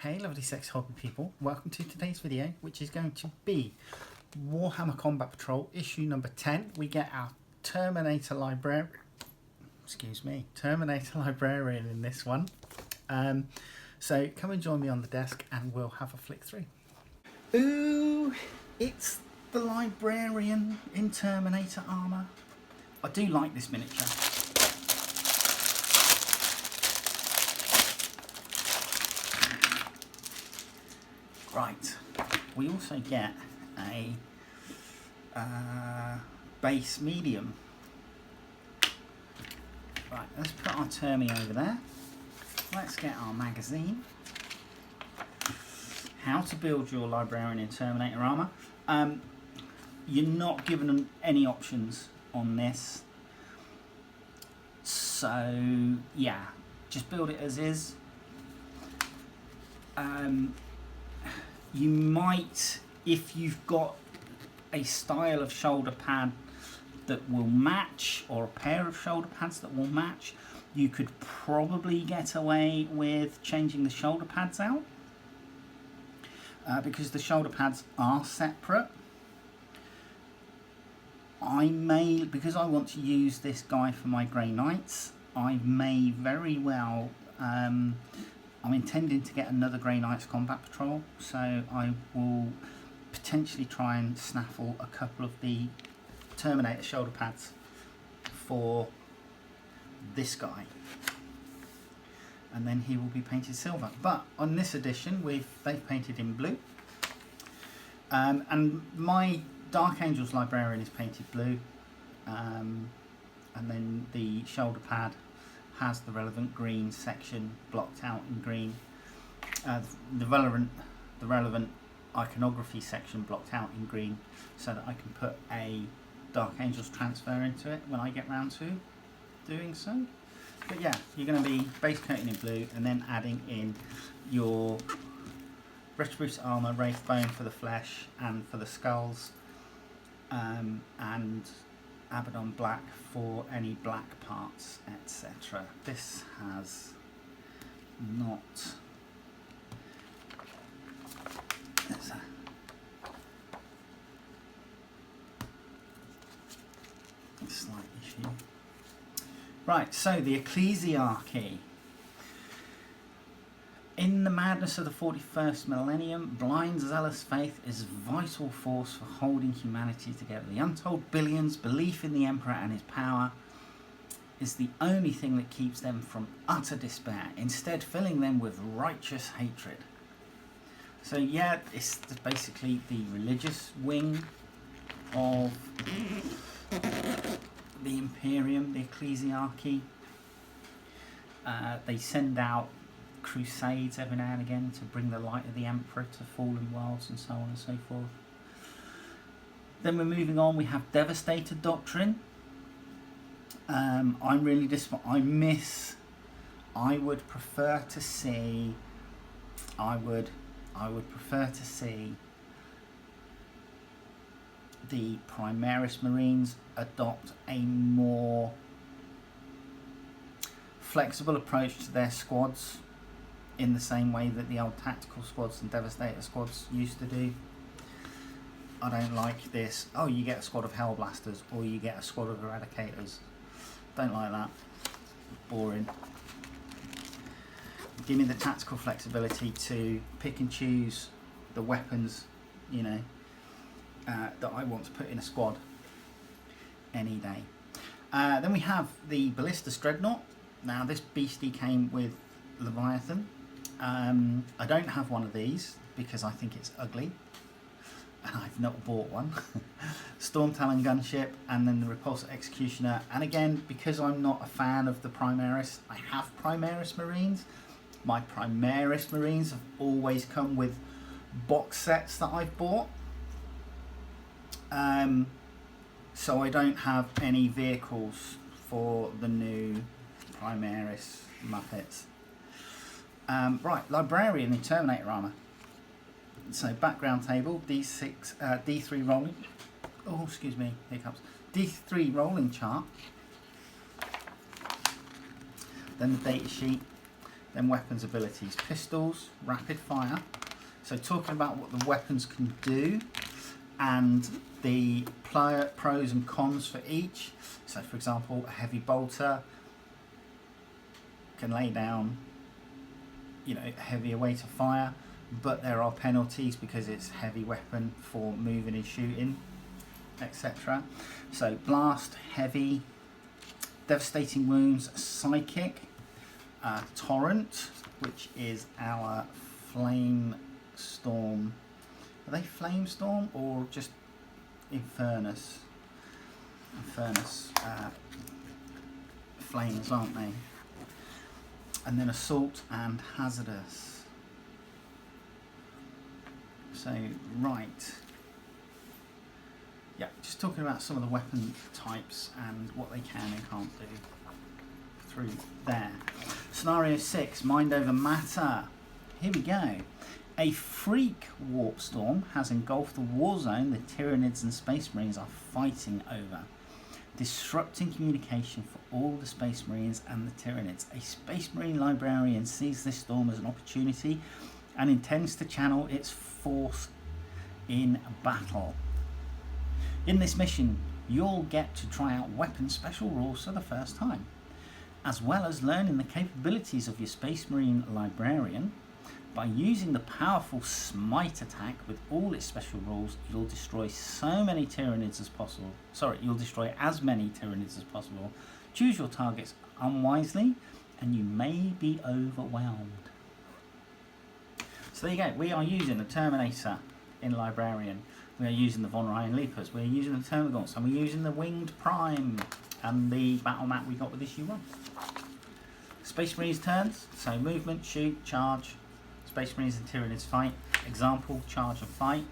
Hey lovely sex hobby people, welcome to today's video, which is going to be Warhammer Combat Patrol issue number 10. We get our Terminator Librarian in this one. So come and join me on the desk and we'll have a flick through. Ooh, it's the Librarian in Terminator armour. I do like this miniature. Right, we also get a base medium. Right, let's put our Termi over there. Let's get our magazine. How to build your Librarian in Terminator armour. You're not given them any options on this. So, yeah, just build it as is. You might, if you've got a style of shoulder pad that will match, or a pair of shoulder pads that will match, you could probably get away with changing the shoulder pads out, because the shoulder pads are separate. Because I want to use this guy for my Grey Knights, I may very well, I'm intending to get another Grey Knights Combat Patrol, so I will potentially try and snaffle a couple of the Terminator shoulder pads for this guy, and then he will be painted silver. But on this edition, they've painted in blue, and my Dark Angels Librarian is painted blue, and then the shoulder pad has the relevant green section blocked out in green, the relevant iconography section blocked out in green, so that I can put a Dark Angels transfer into it when I get round to doing so. But yeah, you're going to be base coating in blue and then adding in your Retributor armour, Wraith Bone for the flesh and for the skulls, and Abaddon Black for any black parts, etc. This has not... There's a slight issue. Right, so the Ecclesiarchy. In the madness of the 41st millennium, blind zealous faith is a vital force for holding humanity together. The untold billions' belief in the Emperor and his power is the only thing that keeps them from utter despair, instead filling them with righteous hatred. So yeah, it's basically the religious wing of the Imperium, the Ecclesiarchy. They send out crusades every now and again to bring the light of the Emperor to fallen worlds and so on and so forth. Then we're moving on, we have Devastator Doctrine. I'm really disappointed. I would prefer to see the Primaris Marines adopt a more flexible approach to their squads, in the same way that the old tactical squads and Devastator squads used to do. I don't like this, oh, you get a squad of Hellblasters or you get a squad of Eradicators. Don't like that. Boring. Give me the tactical flexibility to pick and choose the weapons, you know, that I want to put in a squad any day. Then we have the Ballistus Dreadnought. Now this beastie came with Leviathan. I don't have one of these because I think it's ugly and I've not bought one. Storm Talon Gunship, and then the Repulsor Executioner. And again, because I'm not a fan of the Primaris, I have Primaris Marines. My Primaris Marines have always come with box sets that I've bought. So I don't have any vehicles for the new Primaris Muppets. Right, Librarian in Terminator armour. So background table, D3 rolling. Oh, excuse me, hiccups. D3 rolling chart. Then the data sheet. Then weapons abilities, pistols, rapid fire. So talking about what the weapons can do and the pros and cons for each. So for example, a heavy bolter can lay down, you know, a heavier weight of fire, but there are penalties because it's heavy weapon for moving and shooting, etc. So blast, heavy, devastating wounds, psychic, torrent, which is our flame storm. Are they flame storm or just infernus? Infernus flames, aren't they? And then assault and hazardous. So right, yeah, just talking about some of the weapon types and what they can and can't do through there. Scenario 6, mind over matter. Here we go. A freak warp storm has engulfed the war zone the Tyranids and Space Marines are fighting over, disrupting communication for all the Space Marines and the Tyranids. A Space Marine Librarian sees this storm as an opportunity and intends to channel its force in battle. In this mission, you'll get to try out weapon special rules for the first time, as well as learning the capabilities of your Space Marine Librarian. By using the powerful Smite attack with all its special rules, you'll destroy so many Tyranids as possible. You'll destroy as many Tyranids as possible. Choose your targets unwisely, and you may be overwhelmed. So there you go. We are using the Terminator in Librarian. We are using the Von Ryan Leapers. We're using the Termagants, and we're using the Winged Prime and the battle map we got with issue 1. Space Marines turns. So movement, shoot, charge. Space Marines and Tyranids fight. Example, charge and fight.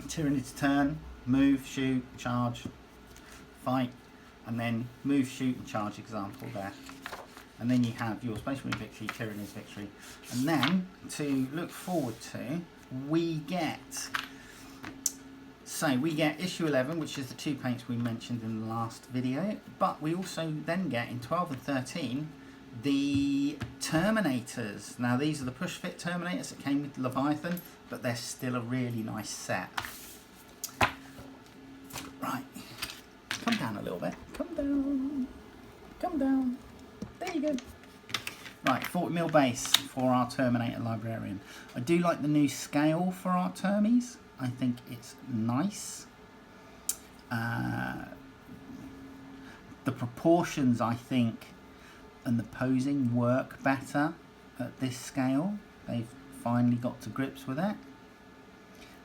Tyranids turn, move, shoot, charge, fight, and then move, shoot and charge example there. And then you have your Space Marine victory, Tyranids victory. And then to look forward to, we get issue 11, which is the 2 paints we mentioned in the last video, but we also then get in 12 and 13 the Terminators. Now these are the push fit Terminators that came with Leviathan, but they're still a really nice set. Right, come down a little bit, come down, there you go. Right, 40mm base for our Terminator Librarian. I do like the new scale for our Termies. I think it's nice. The proportions, I think, and the posing work better at this scale. They've finally got to grips with it.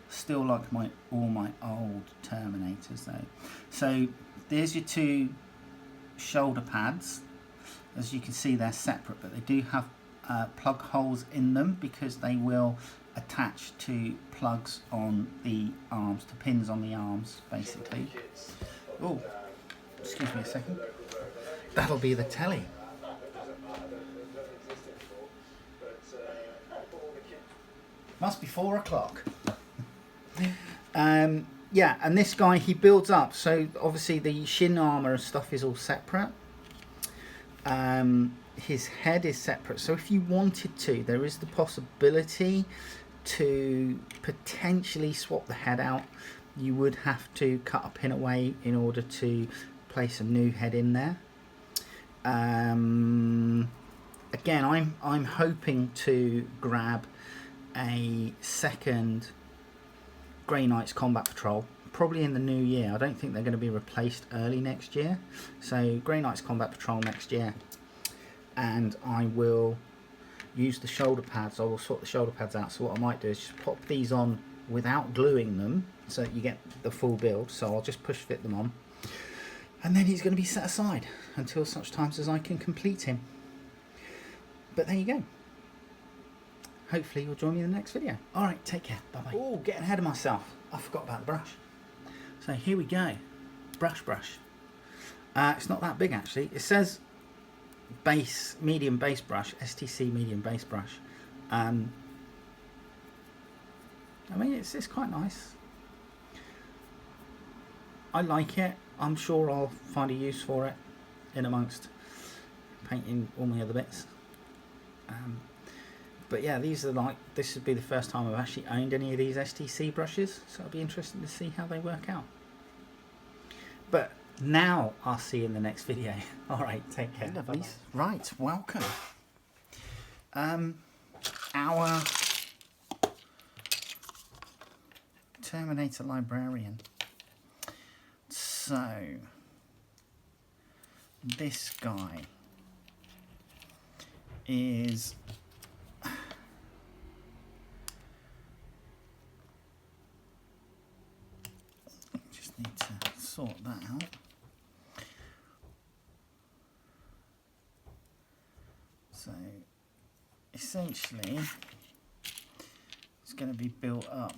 Still like all my old Terminators though. So there's your 2 shoulder pads. As you can see, they're separate, but they do have plug holes in them because they will attach to plugs on the arms, to pins on the arms basically. Oh, excuse me a second. That'll be the telly. Must be 4 o'clock. Yeah, and this guy, he builds up. So obviously the shin armor and stuff is all separate. His head is separate. So if you wanted to, there is the possibility to potentially swap the head out. You would have to cut a pin away in order to place a new head in there. Again, I'm hoping to grab a second Grey Knights Combat Patrol probably in the new year. I don't think they're going to be replaced early next year. So Grey Knights Combat Patrol next year, and I will use the shoulder pads. I will sort the shoulder pads out. So what I might do is just pop these on without gluing them so that you get the full build. So I'll just push fit them on, and then he's going to be set aside until such times as I can complete him. But there you go. Hopefully you'll join me in the next video. Alright, take care. Bye bye. Oh, getting ahead of myself. I forgot about the brush. So here we go. Brush. It's not that big actually. It says base, medium base brush, STC medium base brush. I mean, it's quite nice. I like it. I'm sure I'll find a use for it in amongst painting all my other bits. But yeah, these are like, this would be the first time I've actually owned any of these STC brushes, so it'll be interesting to see how they work out. But now I'll see you in the next video. Alright, take care. Lovely. Right, welcome. Our Terminator Librarian. So, this guy is just need to sort that out. So essentially it's going to be built up.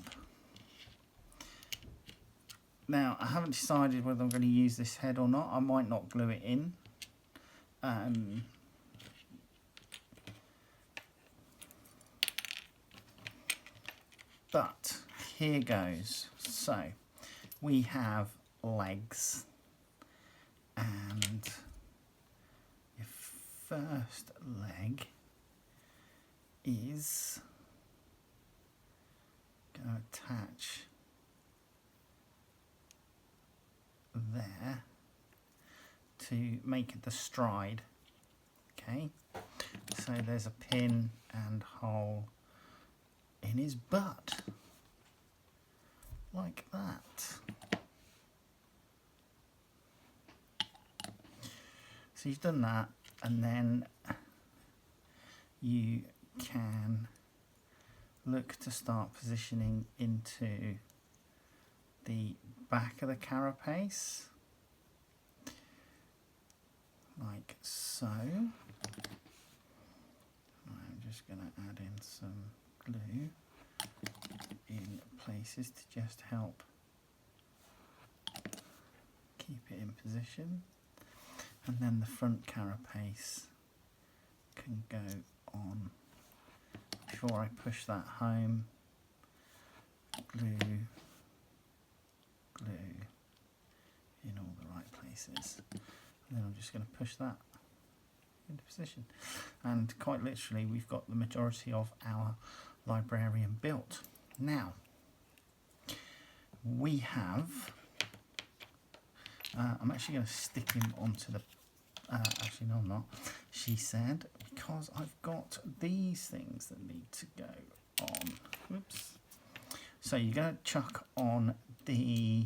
Now I haven't decided whether I'm going to use this head or not. I might not glue it in. But here goes. So we have legs, and your first leg is going to attach there to make the stride. Okay, so there's a pin and hole in his butt, like that. So you've done that, and then you can look to start positioning into the back of the carapace, like so. I'm just going to add in some glue in places to just help keep it in position, and then the front carapace can go on. Before I push that home, glue in all the right places, and then I'm just going to push that into position, and quite literally we've got the majority of our librarian built. Now we have I'm actually going to stick him onto the actually no I'm not, she said, because I've got these things that need to go on. Whoops. So you're going to chuck on the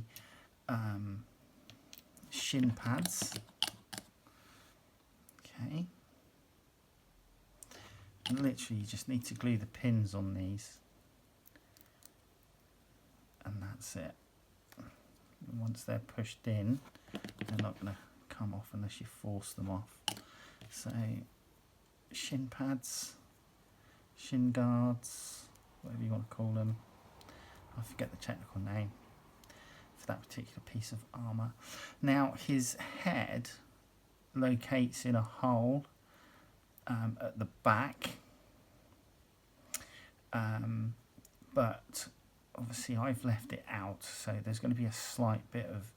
shin pads. Okay. And literally you just need to glue the pins on these, and that's it. And once they're pushed in, they're not going to come off unless you force them off. So shin pads, shin guards, whatever you want to call them. I forget the technical name for that particular piece of armour. Now his head locates in a hole at the back, but obviously I've left it out, so there's going to be a slight bit of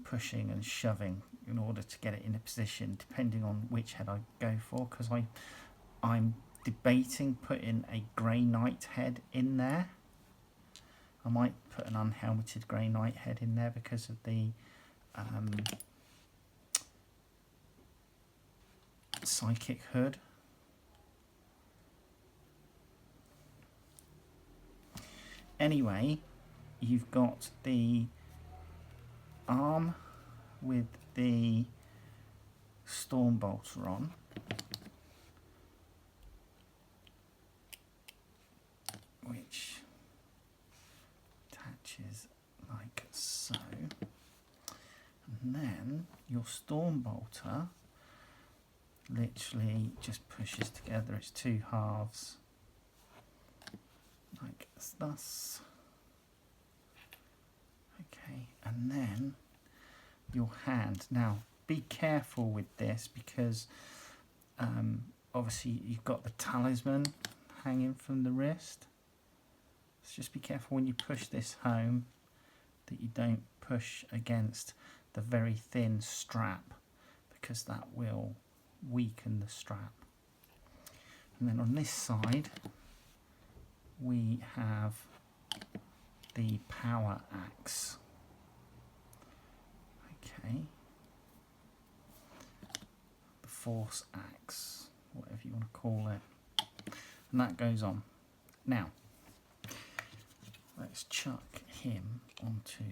pushing and shoving in order to get it in a position, depending on which head I go for, because I'm debating putting a Grey Knight head in there. I might put an unhelmeted Grey Knight head in there because of the psychic hood. Anyway, you've got the arm with the storm bolter on, which attaches like so, and then your storm bolter literally just pushes together its two halves like thus. Okay, and then your hand. Now be careful with this, because obviously you've got the talisman hanging from the wrist. So just be careful when you push this home that you don't push against the very thin strap, because that will weaken the strap. And then on this side we have the power axe. Okay. The force axe, whatever you want to call it. And that goes on. Now, let's chuck him onto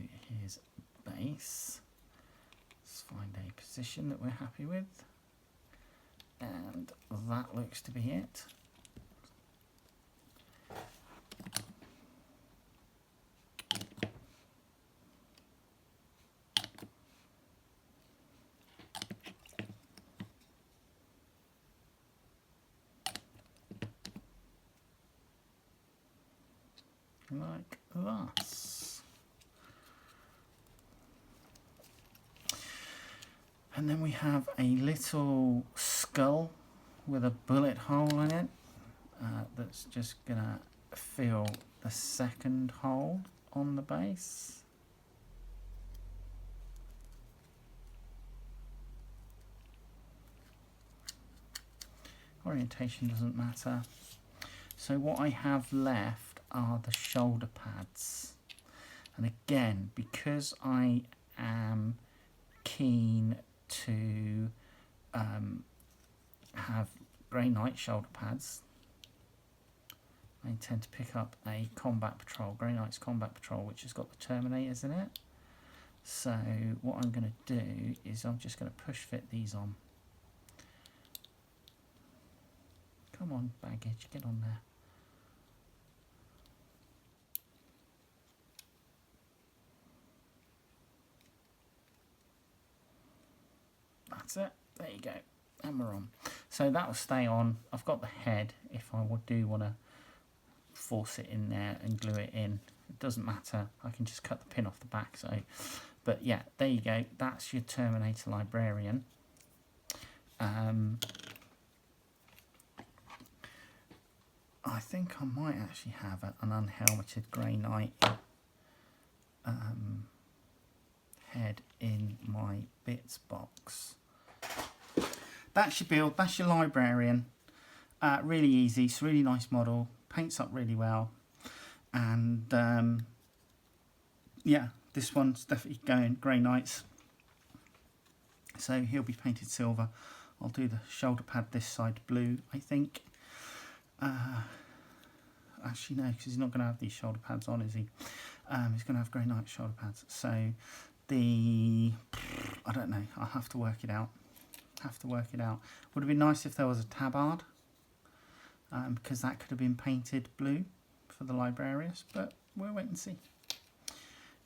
his base. Let's find a position that we're happy with. And that looks to be it. Like this. And then we have a little skull with a bullet hole in it that's just gonna fill the second hole on the base. Orientation doesn't matter. So what I have left are the shoulder pads, and again, because I am keen to have Grey Knight shoulder pads, I intend to pick up a Combat Patrol, Grey Knight's Combat Patrol, which has got the Terminators in it. So what I'm going to do is I'm just going to push fit these on. Come on, baggage, get on there. That's it, there you go, and we're on. So that will stay on. I've got the head if I do want to force it in there and glue it in. It doesn't matter, I can just cut the pin off the back. So, but yeah, there you go, that's your Terminator Librarian. I think I might actually have an unhelmeted Grey Knight head in my bits box. That's your build, that's your Librarian. Really easy, it's a really nice model, paints up really well, and yeah, this one's definitely going Grey Knights. So he'll be painted silver. I'll do the shoulder pad this side blue, I think. Actually no, because he's not going to have these shoulder pads on, is he? He's going to have Grey Knight shoulder pads. So I don't know, I'll have to work it out. Would have been nice if there was a tabard, because that could have been painted blue for the Librarius, but we'll wait and see.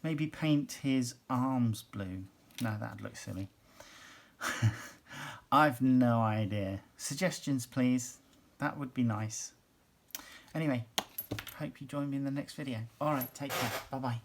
Maybe paint his arms blue. No, that'd look silly. I've no idea. Suggestions please, that would be nice. Anyway, hope you join me in the next video. Alright, take care, bye bye.